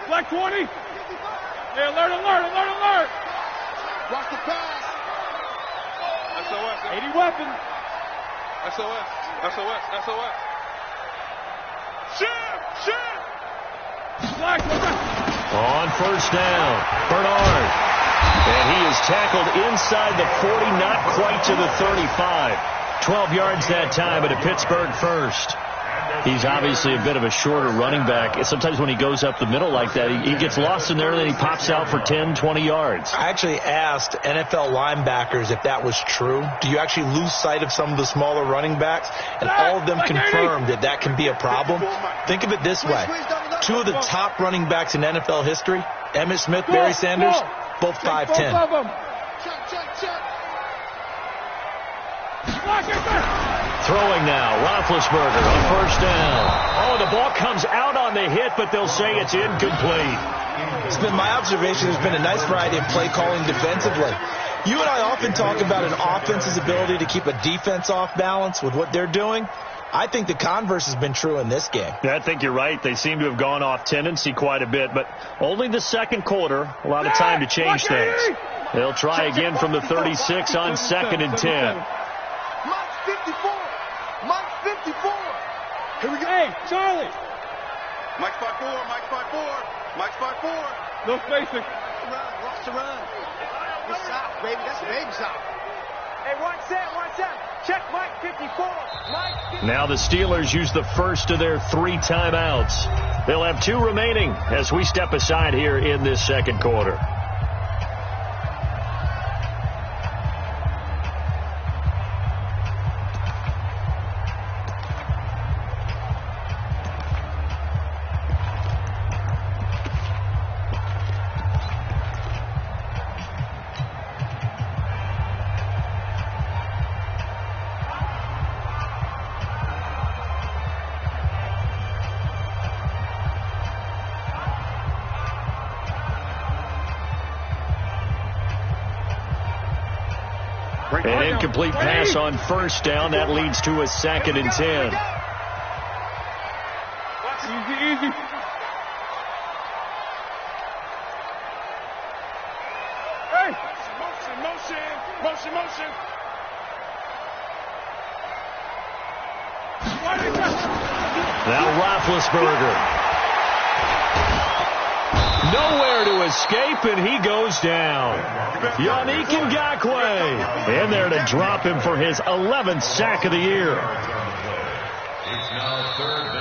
Black 20. Hey, alert. Watch the pass. SOS. 80 weapons. SOS. Shit. Black. On first down, Bernard. And he is tackled inside the 40, not quite to the 35. 12 yards that time, but a Pittsburgh first. He's obviously a bit of a shorter running back. Sometimes when he goes up the middle like that, he gets lost in there, and then he pops out for 10, 20 yards. I actually asked NFL linebackers if that was true. Do you actually lose sight of some of the smaller running backs? And all of them confirmed that that can be a problem. Think of it this way. Two of the top running backs in NFL history, Emmitt Smith, Barry Sanders, both 5'10". Throwing now, Roethlisberger on first down. Oh, the ball comes out on the hit, but they'll say it's incomplete. It's been my observation there's been a nice variety of play calling defensively. You and I often talk about an offense's ability to keep a defense off balance with what they're doing. I think the converse has been true in this game. Yeah, I think you're right. They seem to have gone off tendency quite a bit, but only the second quarter, a lot of time to change things. They'll try again from the 36 on 2nd and 10. Mike's 54. Here we go. Hey, Charlie. Mike's 5'4". No spacing. Watch the run. Good stop, baby. That's a baby stop. Hey, watch that. Check Mike 54. Now the Steelers use the first of their 3 timeouts. They'll have 2 remaining as we step aside here in this second quarter. An incomplete pass on first down. That leads to a 2nd and 10. Easy. Hey! Motion. Now Roethlisberger. Nowhere to escape, and he goes down. Yannick Ngakoue in there to drop him for his 11th sack of the year. It's now 3rd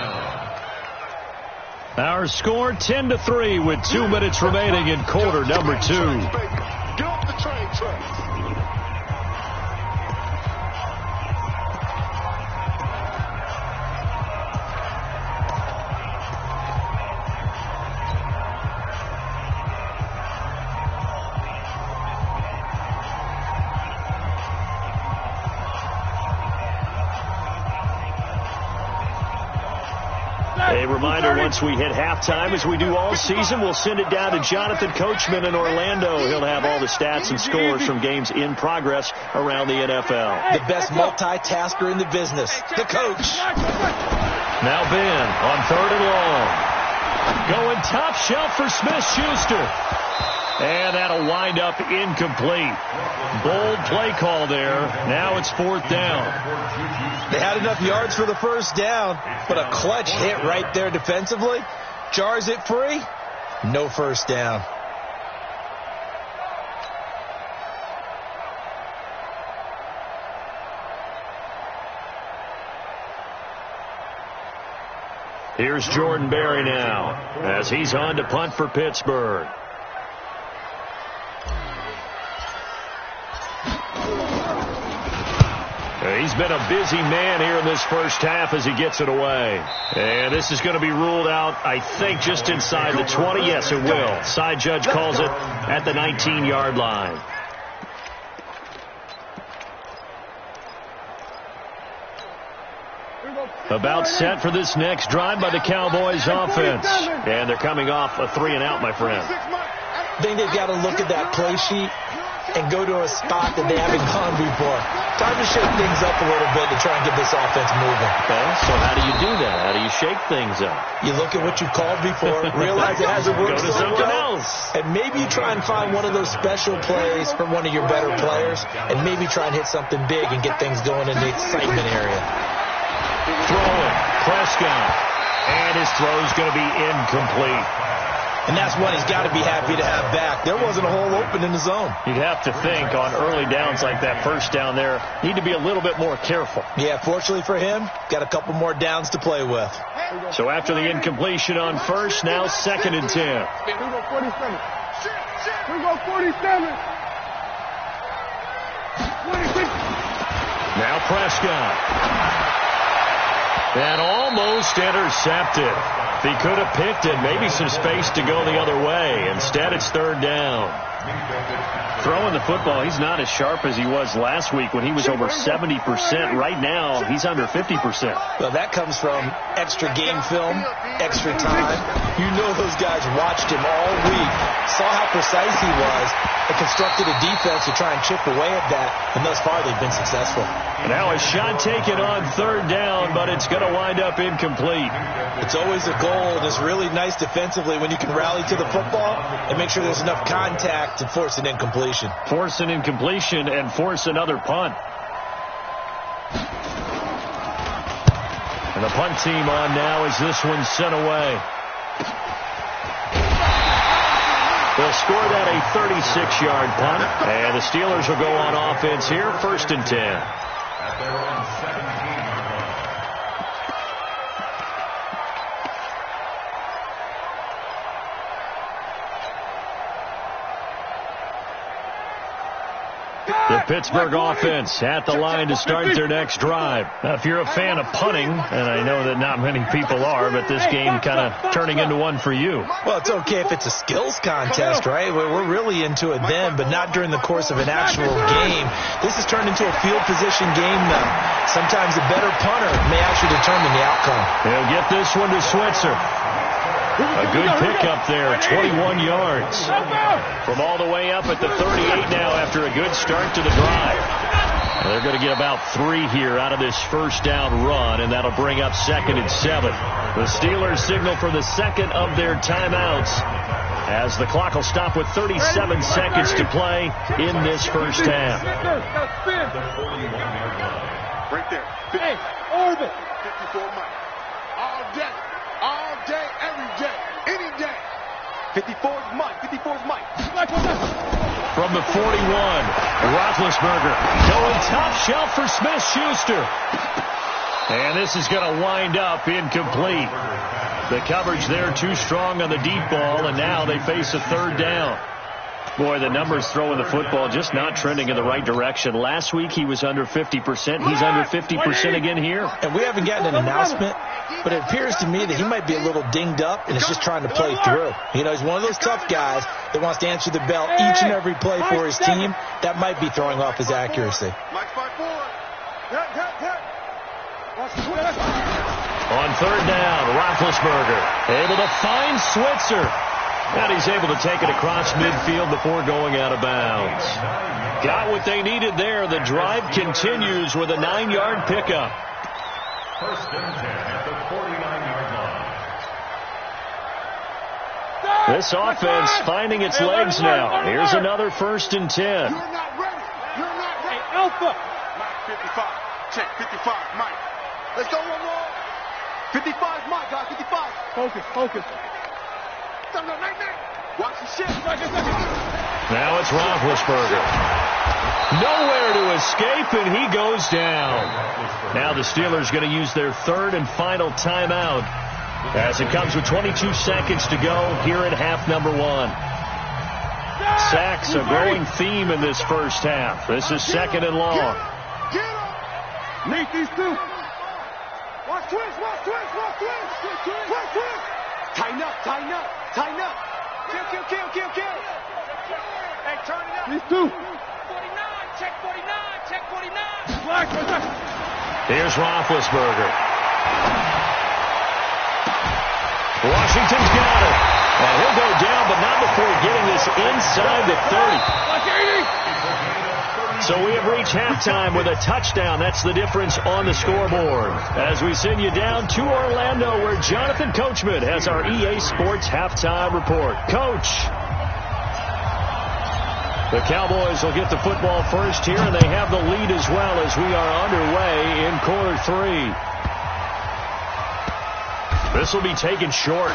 down. Our score 10-3 with 2 minutes remaining in quarter number 2. Get off the train tracks. A reminder, once we hit halftime, as we do all season, we'll send it down to Jonathan Coachman in Orlando. He'll have all the stats and scores from games in progress around the NFL. The best multitasker in the business, the coach. Now Ben on 3rd and long. Going top shelf for Smith-Schuster. And that'll wind up incomplete. Bold play call there. Now it's 4th down. They had enough yards for the first down, but a clutch hit right there defensively. Jars it free. No first down. Here's Jordan Berry now as he's on to punt for Pittsburgh. He's been a busy man here in this first half as he gets it away. And this is going to be ruled out, I think, just inside the 20. Yes, it will. Side judge calls it at the 19-yard line. About set for this next drive by the Cowboys offense. And they're coming off a 3-and-out, my friend. I think they've got to look at that play sheet and go to a spot that they haven't gone before. Time to shake things up a little bit to try and get this offense moving. Okay, so how do you do that? How do you shake things up. You look at what you've called before, realize it hasn't worked Go to so something well, else. and maybe you try and find one of those special plays from one of your better players, and maybe try and hit something big and get things going in the excitement area. Throwing, Prescott, and his throw's going to be incomplete. And that's one he's got to be happy to have back. There wasn't a hole open in the zone. You'd have to think on early downs like that first down there, need to be a little bit more careful. Yeah, fortunately for him, got a couple more downs to play with. So after the incompletion on first, now 2nd and 10. We go 47. We go 47. 26. Now Prescott. And almost intercepted. He could have picked it, maybe some space to go the other way. Instead, it's 3rd down. Throwing the football, he's not as sharp as he was last week when he was over 70%. Right now, he's under 50%. Well, that comes from extra game film, extra time. You know those guys watched him all week, saw how precise he was, and constructed a defense to try and chip away at that. And thus far, they've been successful. Now a shot taken on 3rd down, but it's going to wind up incomplete. It's always a goal, and it's really nice defensively when you can rally to the football and make sure there's enough contact to force an incompletion. Force an incompletion and force another punt. And the punt team on now as this one's sent away. They'll score that a 36-yard punt, and the Steelers will go on offense here, 1st and 10. At their own 17-yard line. The Pittsburgh offense at the line to start their next drive. Now, if you're a fan of punting, and I know that not many people are, but this game kind of turning into one for you. Well, it's okay if it's a skills contest, right? We're really into it then, but not during the course of an actual game. This has turned into a field position game now. Sometimes a better punter may actually determine the outcome. They'll get this one to Switzer. A good pickup there, 21 yards. From all the way up at the 38 now after a good start to the drive. They're going to get about 3 here out of this first down run, and that'll bring up 2nd and 7. The Steelers signal for the second of their timeouts as the clock will stop with 37 seconds to play in this first half. Right there. Hey, orbit. 54 Mike. All day, every day, any day. 54 is Mike. 54 is Mike. From the 41, Roethlisberger going top shelf for Smith-Schuster. And this is going to wind up incomplete. The coverage there too strong on the deep ball, and now they face a 3rd down. Boy, the numbers throwing the football just not trending in the right direction. Last week he was under 50%. He's under 50% again here. And we haven't gotten an announcement, but it appears to me that he might be a little dinged up and is just trying to play through. You know, he's one of those tough guys that wants to answer the bell each and every play for his team. That might be throwing off his accuracy. Mike, 5-4. On 3rd down, Roethlisberger able to find Switzer. And he's able to take it across midfield before going out of bounds. Got what they needed there. The drive continues with a 9-yard pickup. 1st and 10 at the 49-yard line. This offense finding its legs now. Here's another 1st and 10. You're not ready. You're not ready. Hey, Alpha. Mike, 55. Check, 55, Mike. Let's go one more. 55, Mike, guys, 55. Focus. Watch the shit. Now it's Roethlisberger. Nowhere to escape, and he goes down. Now the Steelers going to use their 3rd and final timeout as it comes with 22 seconds to go here in half number 1. Sacks a growing theme in this first half. This is 2nd and long. Get him. Meet these two. Watch twist. Tighten up. Kill. Hey, turn it up. These two. 49, check 49. Black. Here's Roethlisberger. Washington's got it. And he'll go down, but not before getting this inside the 30. So we have reached halftime with a touchdown. That's the difference on the scoreboard. As we send you down to Orlando, where Jonathan Coachman has our EA Sports halftime report. Coach. The Cowboys will get the football first here, and they have the lead as well as we are underway in quarter 3. This will be taken short.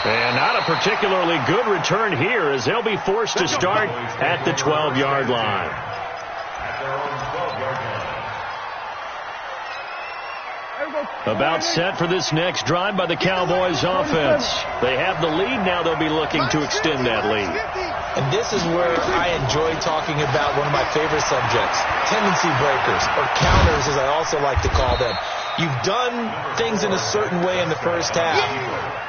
And not a particularly good return here, as they'll be forced to start at the 12-yard line. About set for this next drive by the Cowboys offense. They have the lead. Now they'll be looking to extend that lead. And this is where I enjoy talking about one of my favorite subjects, tendency breakers, or counters as I also like to call them. You've done things in a certain way in the first half,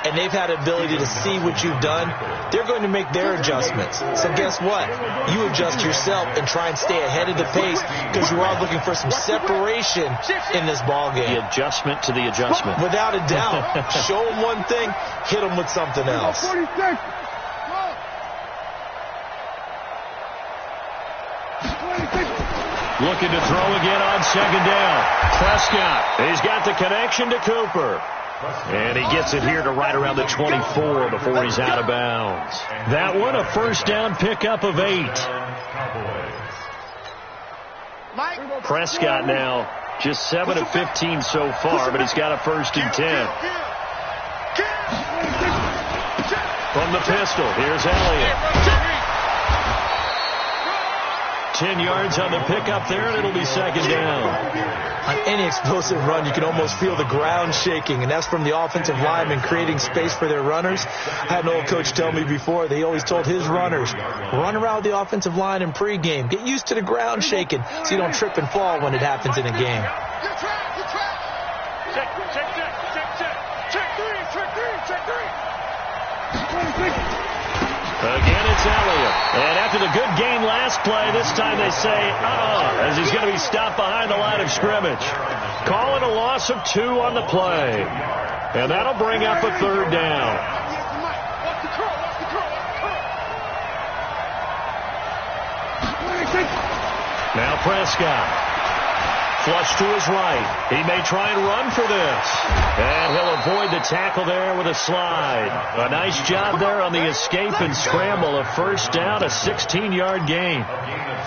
and they've had the ability to see what you've done. They're going to make their adjustments. So guess what? You adjust yourself and try and stay ahead of the pace, because you are looking for some separation in this ball game. The adjustment to the adjustment. Without a doubt. Show them one thing, hit them with something else. 46. Looking to throw again on second down. Prescott, he's got the connection to Cooper. And he gets it here to right around the 24 before he's out of bounds. That one, a first down pickup of 8. Prescott now just 7 of 15 so far, but he's got a first and 10. From the pistol, here's Elliott. 10 yards on the pickup there, and it'll be second down. On any explosive run, you can almost feel the ground shaking, and that's from the offensive linemen creating space for their runners. I had an old coach tell me before, they always told his runners, run around the offensive line in pregame. Get used to the ground shaking so you don't trip and fall when it happens in a game. Again, it's Elliott. And after the good gain last play, this time they say, as he's going to be stopped behind the line of scrimmage. Call it a loss of 2 on the play. And that'll bring up a third down. Now Prescott. Flush to his right. He may try and run for this. And he'll avoid the tackle there with a slide. A nice job there on the escape and scramble. A first down, a 16-yard gain.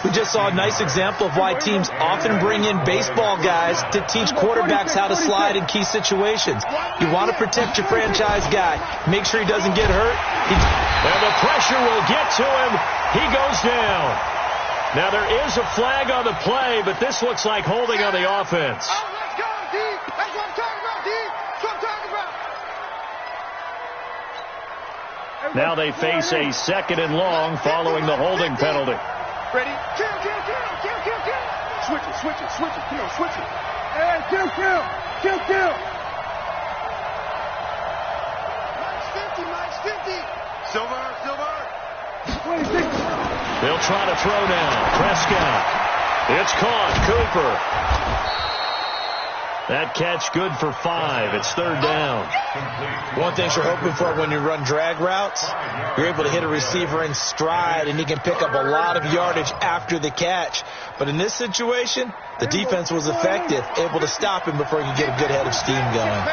We just saw a nice example of why teams often bring in baseball guys to teach quarterbacks how to slide in key situations. You want to protect your franchise guy. Make sure he doesn't get hurt. And the pressure will get to him. He goes down. Now, there is a flag on the play, but this looks like holding on the offense. Oh, let's go, D. That's what I'm talking about, D. That's what I'm talking about. Now they face a second and long following the holding penalty. Ready? Kill. Switch it. Come on, switch it. Hey, kill. Minus 50. Silver. 26. They'll try to throw now. Prescott. It's caught. Cooper. That catch good for 5. It's third down. One thing you're hoping for when you run drag routes, you're able to hit a receiver in stride, and he can pick up a lot of yardage after the catch. But in this situation, the defense was effective, able to stop him before he could get a good head of steam going.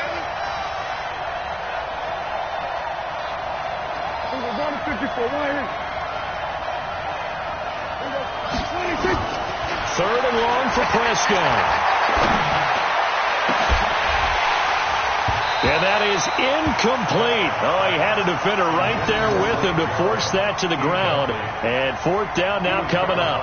Third and long for Prescott. And that is incomplete. Oh, he had a defender right there with him to force that to the ground. And fourth down now coming up.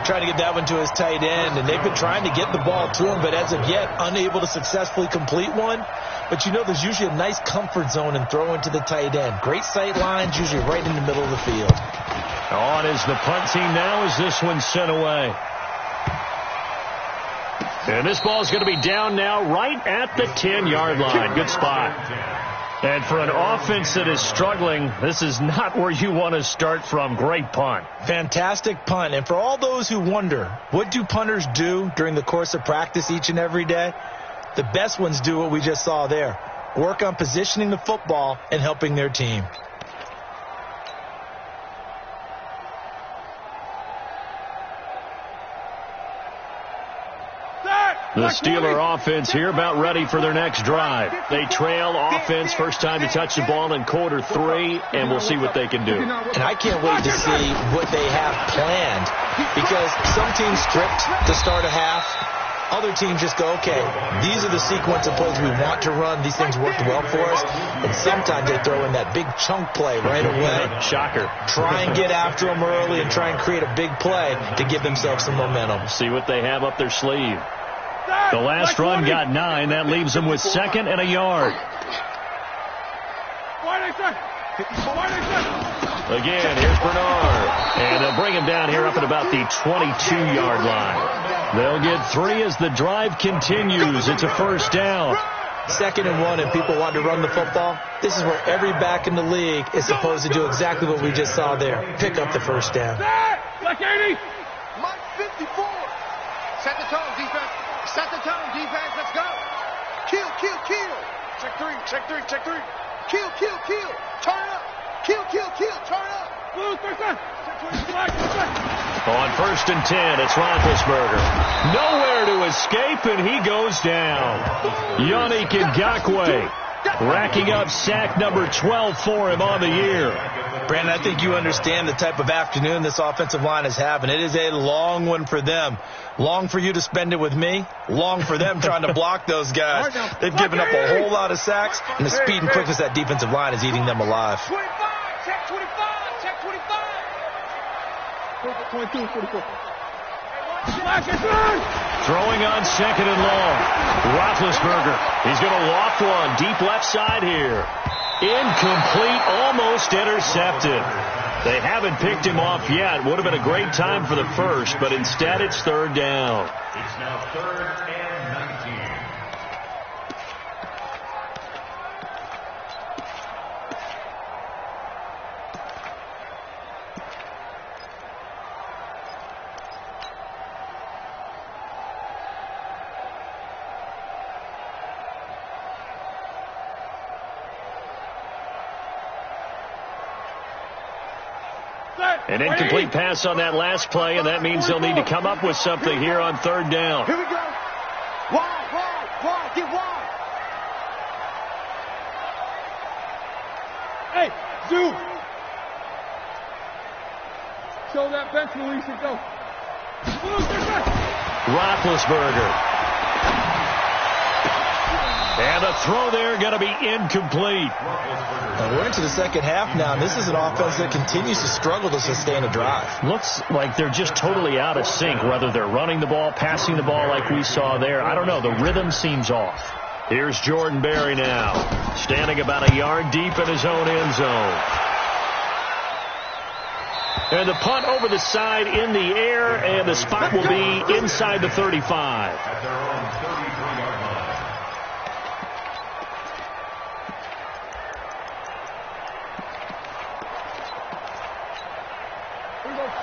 Trying to get that one to his tight end, and they've been trying to get the ball to him, but as of yet, unable to successfully complete one. But you know, there's usually a nice comfort zone in throwing to the tight end. Great sight lines, usually right in the middle of the field. On is the punt team now as this one's sent away. And this ball is going to be down now right at the 10-yard line. Good spot. And for an offense that is struggling, this is not where you want to start from. Great punt. Fantastic punt. And for all those who wonder, what do punters do during the course of practice each and every day? The best ones do what we just saw there. Work on positioning the football and helping their team. The Steeler offense here about ready for their next drive. They trail offense first time to touch the ball in quarter 3, and we'll see what they can do. And I can't wait to see what they have planned, because some teams script to start a half. Other teams just go, okay, these are the sequence of plays we want to run. These things worked well for us. And sometimes they throw in that big chunk play right away. Shocker. Try and get after them early and try and create a big play to give themselves some momentum. See what they have up their sleeve. The last run got 9. That leaves them with 2nd and a yard. Again, here's Bernard. And they'll bring him down here up at about the 22-yard line. They'll get 3 as the drive continues. It's a first down. 2nd and 1, and people want to run the football. This is where every back in the league is supposed to do exactly what we just saw there. Pick up the first down. Mike 54. Set the tone, defense. Set the tone, defense. Let's go. Kill, kill, kill. Check 3, check 3, check 3. Kill, kill, kill. Turn up. Kill, kill, kill. Turn up. On 1st and 10, it's Roethlisberger. Nowhere to escape, and he goes down. Yannick Ngakoue racking up sack number 12 for him on the year. Brandon, I think you understand the type of afternoon this offensive line is having. It is a long one for them. Long for you to spend it with me. Long for them trying to block those guys. They've given up a whole lot of sacks, and the speed and quickness of that defensive line is eating them alive. 25, check 25, check 25. 22, 44. Throwing on 2nd and long. Roethlisberger. He's going to loft one deep left side here. Incomplete, almost intercepted. They haven't picked him off yet. Would have been a great time for the first, but instead it's 3rd down. It's now 3rd and 19. An incomplete pass on that last play, and that means they'll need to come up with something here on 3rd down. Here we go. Wide, get wide. Hey, Zoo. Show that bench release and go. Roethlisberger. And the throw there going to be incomplete. We're into the second half now, and this is an offense that continues to struggle to sustain a drive. Looks like they're just totally out of sync, whether they're running the ball, passing the ball like we saw there. I don't know. The rhythm seems off. Here's Jordan Berry now, standing about a yard deep in his own end zone. And the punt over the side in the air, and the spot will be inside the 35. At their own 33-yard line.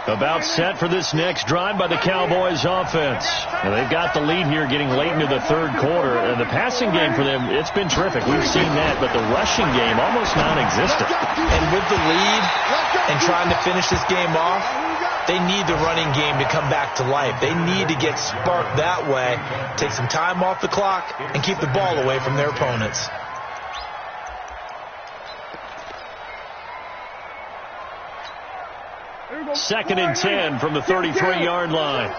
About set for this next drive by the Cowboys offense. And they've got the lead here getting late into the 3rd quarter. And the passing game for them, it's been terrific. We've seen that, but the rushing game almost non-existent. And with the lead and trying to finish this game off, they need the running game to come back to life. They need to get sparked that way, take some time off the clock, and keep the ball away from their opponents. Second and 10 from the 33-yard line.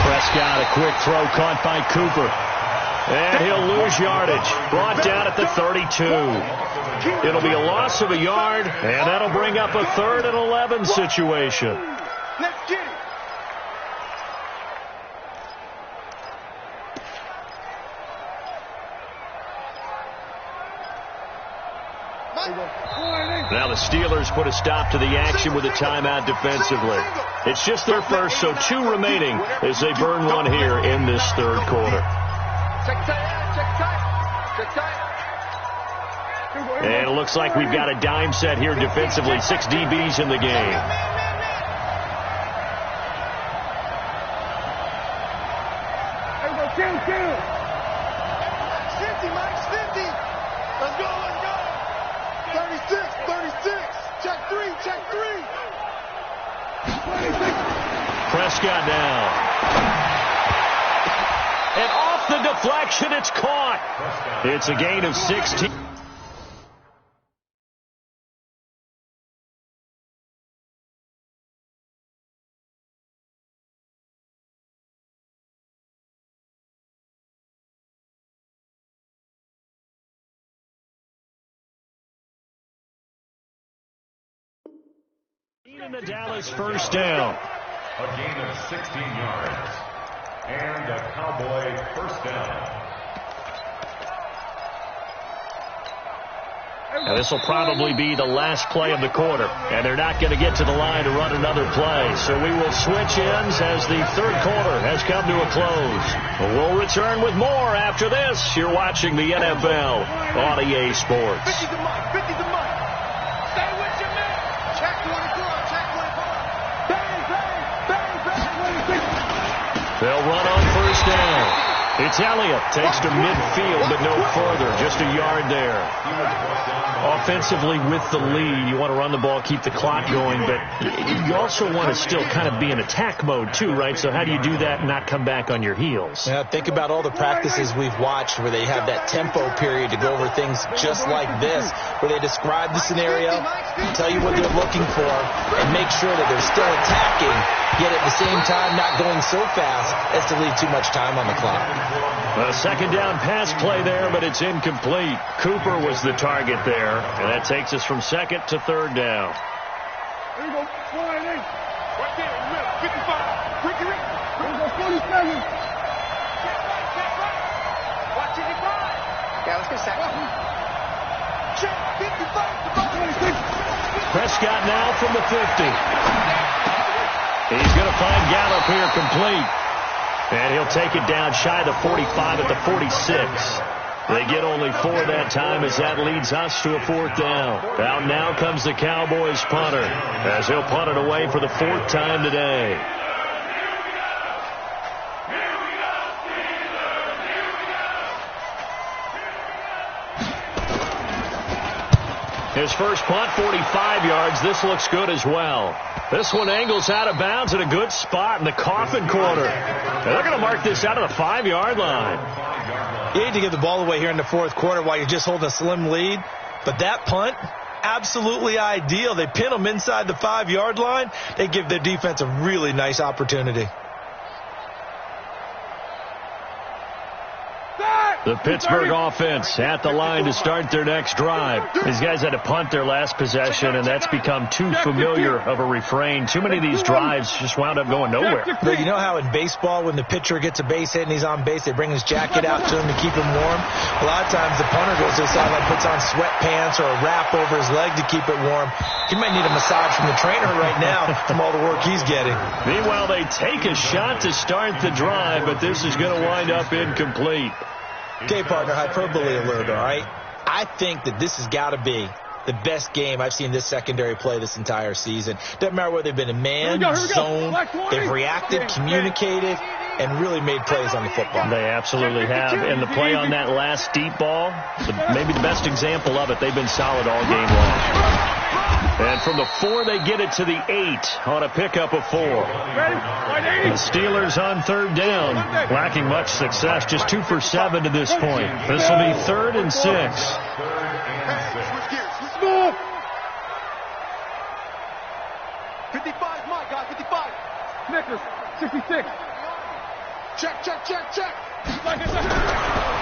Prescott, a quick throw caught by Cooper. And he'll lose yardage. Brought down at the 32. It'll be a loss of a yard, and that'll bring up a 3rd and 11 situation. Let's get it. Now the Steelers put a stop to the action with a timeout defensively. It's just their first, so 2 remaining as they burn one here in this 3rd quarter. Check tight, check tight, check tight. And it looks like we've got a dime set here defensively. 6 DBs in the game. Kill. 50, Mike, 50. Let's go. 36. Check 3. Prescott now. And off the deflection, it's caught. It's a gain of 16. In the Dallas first down. A gain of 16 yards. And a Cowboy first down. Now this will probably be the last play of the quarter, and they're not going to get to the line to run another play. So we will switch ends as the third quarter has come to a close. We'll return with more after this. You're watching the NFL on EA Sports. 50's the mark. 50's the mark. Stay with your man. Check 24. Check 24. Bang, bang, bang, bang, 26. They'll run on first down. It's Elliott. Takes to midfield, but no further. Just a yard there. Offensively with the lead, you want to run the ball, keep the clock going, but you also want to still kind of be in attack mode too, right? So how do you do that and not come back on your heels? Yeah, think about all the practices we've watched where they have that tempo period to go over things just like this, where they describe the scenario, tell you what they're looking for, and make sure that they're still attacking, yet at the same time not going so fast as to leave too much time on the clock. A second down pass play there, but it's incomplete. Cooper was the target there, and that takes us from second to third down. There you go. 4 and 8. Right there in the middle. 55. Ricky. There you go. 47. Watch it, 55. Yeah, let's get set. Check 55. 26. Prescott now from the 50. He's going to find Gallup here complete. And he'll take it down shy of the 45 at the 46. They get only 4 that time as that leads us to a fourth down. Out now comes the Cowboys punter as he'll punt it away for the 4th time today. His first punt, 45 yards. This looks good as well. This one angles out of bounds at a good spot in the coffin corner. And they're going to mark this out of the 5-yard line. You hate to give the ball away here in the fourth quarter while you're just holding a slim lead, but that punt, absolutely ideal. They pin them inside the 5-yard line. They give their defense a really nice opportunity. The Pittsburgh offense at the line to start their next drive. These guys had to punt their last possession, and that's become too familiar of a refrain. Too many of these drives just wound up going nowhere. But you know how in baseball, when the pitcher gets a base hit and he's on base, they bring his jacket out to him to keep him warm? A lot of times the punter goes to the sideline, puts on sweatpants or a wrap over his leg to keep it warm. He might need a massage from the trainer right now from all the work he's getting. Meanwhile, they take a shot to start the drive, but this is going to wind up incomplete. Okay, partner, hyperbole alert, all right? I think that this has got to be the best game I've seen this secondary play this entire season. Doesn't matter whether they've been in man, zone, they've reacted, communicated, and really made plays on the football. They absolutely have. And the play on that last deep ball, maybe the best example of it, they've been solid all game long. And from the 4, they get it to the 8 on a pickup of 4. The Steelers on third down, lacking much success, just 2 for 7 to this point. This will be 3rd and 6. Switch gears. 55, my guy, 55. Snickers, 66. Check.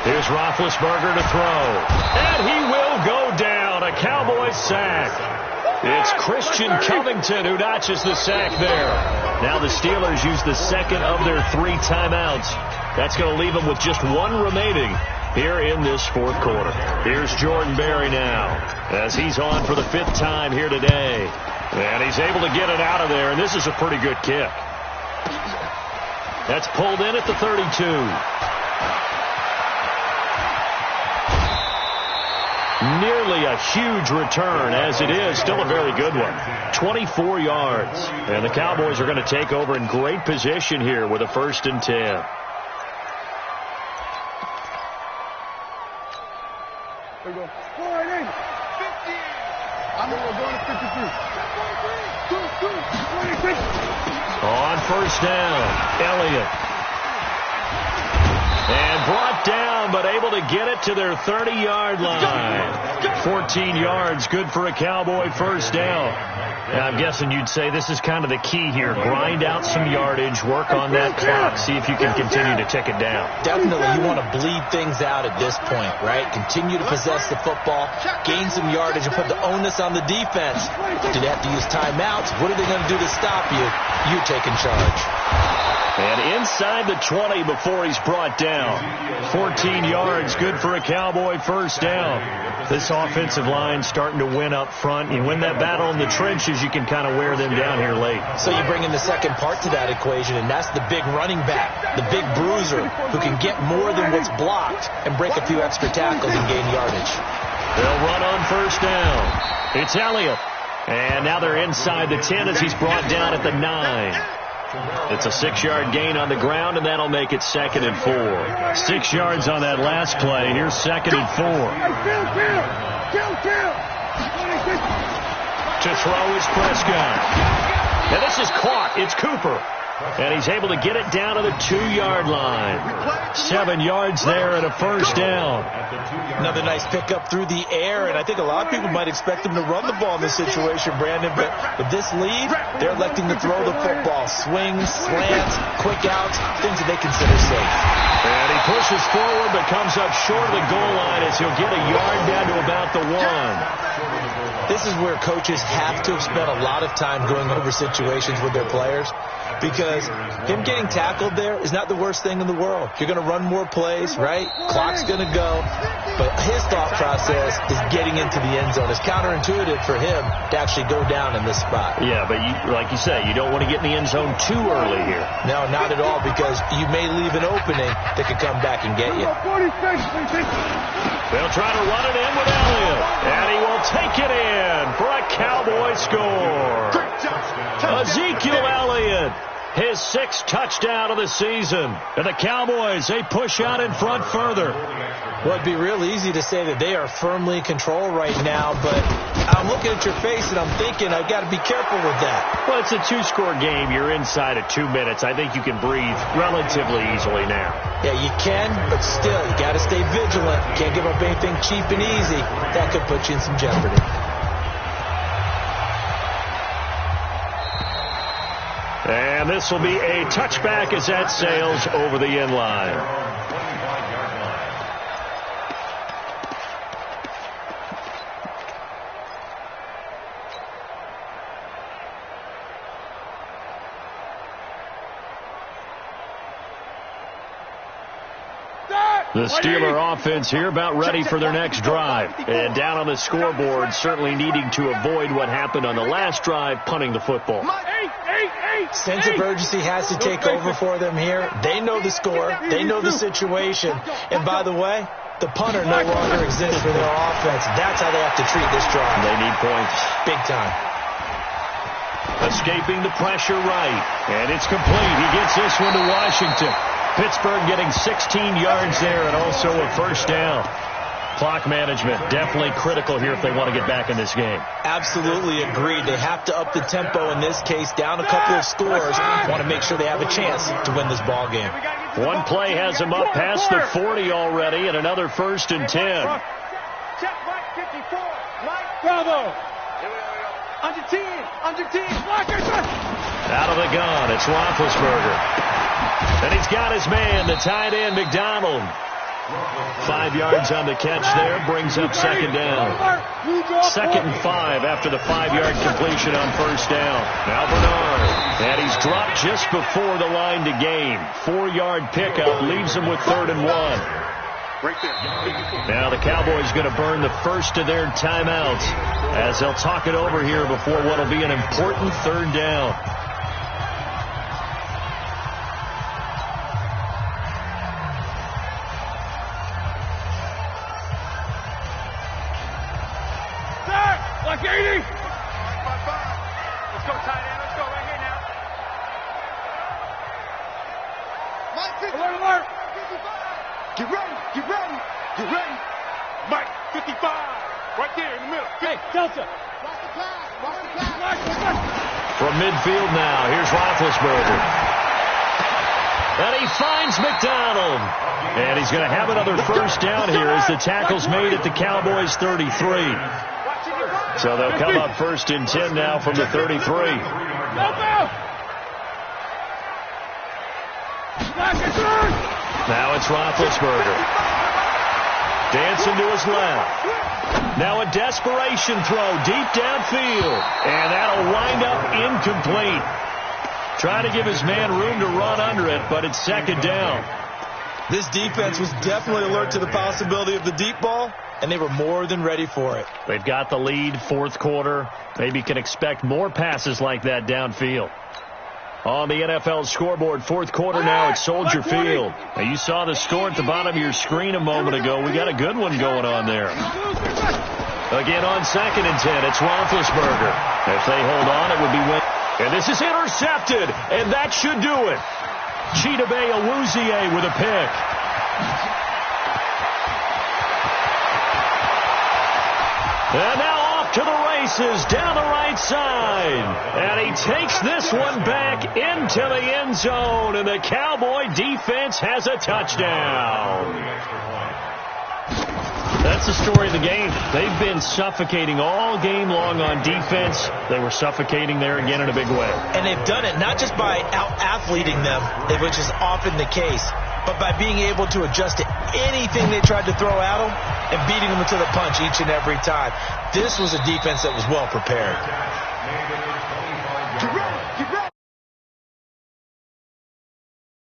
Here's Roethlisberger to throw. And he will go down. A Cowboys sack. It's Christian Covington who notches the sack there. Now the Steelers use the second of their 3 timeouts. That's going to leave them with just 1 remaining here in this fourth quarter. Here's Jordan Berry now as he's on for the 5th time here today. And he's able to get it out of there, and this is a pretty good kick. That's pulled in at the 32. Nearly a huge return, as it is still a very good one. 24 yards. And the Cowboys are going to take over in great position here with a 1st and 10. There you go. 4 and 8. 50. going to 53. On first down, Elliott. And brought down, but able to get it to their 30-yard line. 14 yards, good for a Cowboy first down. Now, I'm guessing you'd say this is kind of the key here. Grind out some yardage, work on that clock, see if you can continue to tick it down. Definitely, you want to bleed things out at this point, right? Continue to possess the football, gain some yardage, and put the onus on the defense. Do they have to use timeouts? What are they going to do to stop you? You're taking charge. And inside the 20 before he's brought down. 14 yards, good for a Cowboy first down. This offensive line starting to win up front. You win that battle in the trenches, you can kind of wear them down here late. So you bring in the second part to that equation, and that's the big running back, the big bruiser, who can get more than what's blocked and break a few extra tackles and gain yardage. They'll run on first down. It's Elliott. And now they're inside the 10 as he's brought down at the 9. It's a 6-yard gain on the ground, and that'll make it 2nd and 4. 6 yards on that last play. Here's 2nd and 4. To throw is Prescott. Now this is caught. It's Cooper. And he's able to get it down to the 2-yard line. 7 yards there and a first down. Another nice pickup through the air, and I think a lot of people might expect him to run the ball in this situation, Brandon, but with this lead, they're electing to throw the football. Swings, slants, quick outs, things that they consider safe. And he pushes forward but comes up short of the goal line as he'll get a yard down to about the 1. This is where coaches have to have spent a lot of time going over situations with their players, because him getting tackled there is not the worst thing in the world. You're going to run more plays, right? Clock's going to go. But his thought process is getting into the end zone. It's counterintuitive for him to actually go down in this spot. Yeah, but like you say, you don't want to get in the end zone too early here. No, not at all, because you may leave an opening that could come back and get you. They'll try to run it in with Elliott. And he will take it in for a Cowboy score. Ezekiel Elliott, his 6th touchdown of the season. And the Cowboys, they push out in front further. Well, it'd be real easy to say that they are firmly in control right now, but I'm looking at your face and I'm thinking I've got to be careful with that. Well, it's a 2-score game. You're inside of 2 minutes. I think you can breathe relatively easily now. Yeah, you can, but still, you got to stay vigilant. Can't give up anything cheap and easy. That could put you in some jeopardy. And this will be a touchback as that sails over the end line. The Steeler offense here about ready for their next drive. And down on the scoreboard, certainly needing to avoid what happened on the last drive, punting the football. Sense of urgency has to take over for them here. They know the score. They know the situation. And by the way, the punter no longer exists for their offense. That's how they have to treat this drive. They need points. Big time. Escaping the pressure right. And it's complete. He gets this one to Washington. Pittsburgh getting 16 yards there and also a first down. Clock management definitely critical here if they want to get back in this game. Absolutely agreed. They have to up the tempo in this case, down a couple of scores. Want to make sure they have a chance to win this ball game. One play has them up past the 40 already, and another 1st and 10. Check Mike 54. Mike Bravo. Under 10. Out of the gun, it's Roethlisberger. And he's got his man, the tight end, McDonald. 5 yards on the catch there, brings up 2nd down. 2nd and 5 after the 5-yard completion on first down. Now Bernard, and he's dropped just before the line to gain. 4-yard pickup leaves him with 3rd and 1. Now the Cowboys going to burn the first of their timeouts as they'll talk it over here before what will be an important 3rd down. Like 80. Let's go, tight end. Let's go right here now. Mike 50. Alert. Get ready. Mike 55. Right there in the middle. Hey, Delta. From midfield now, here's Roethlisberger. And he finds McDonald. And he's going to have another first down here as the tackle's made at the Cowboys' 33. So they'll come up first and 10 now from the 33. Now it's Roethlisberger. Dancing to his left. Now a desperation throw deep downfield. And that'll wind up incomplete. Trying to give his man room to run under it, but it's second down. This defense was definitely alert to the possibility of the deep ball, and they were more than ready for it. They've got the lead, fourth quarter. Maybe can expect more passes like that downfield. On the NFL scoreboard, fourth quarter now at Soldier Field. Now you saw the score at the bottom of your screen a moment ago. We got a good one going on there. Again on second and 10, it's Roethlisberger. If they hold on, it would be win. And this is intercepted, and that should do it. Chidobe Awuzie with a pick. And now off to the races down the right side. And he takes this one back into the end zone, and the Cowboy defense has a touchdown. That's the story of the game. They've been suffocating all game long on defense. They were suffocating there again in a big way. And they've done it not just by out-athleting them, which is often the case, but by being able to adjust to anything they tried to throw at them and beating them to the punch each and every time. This was a defense that was well prepared.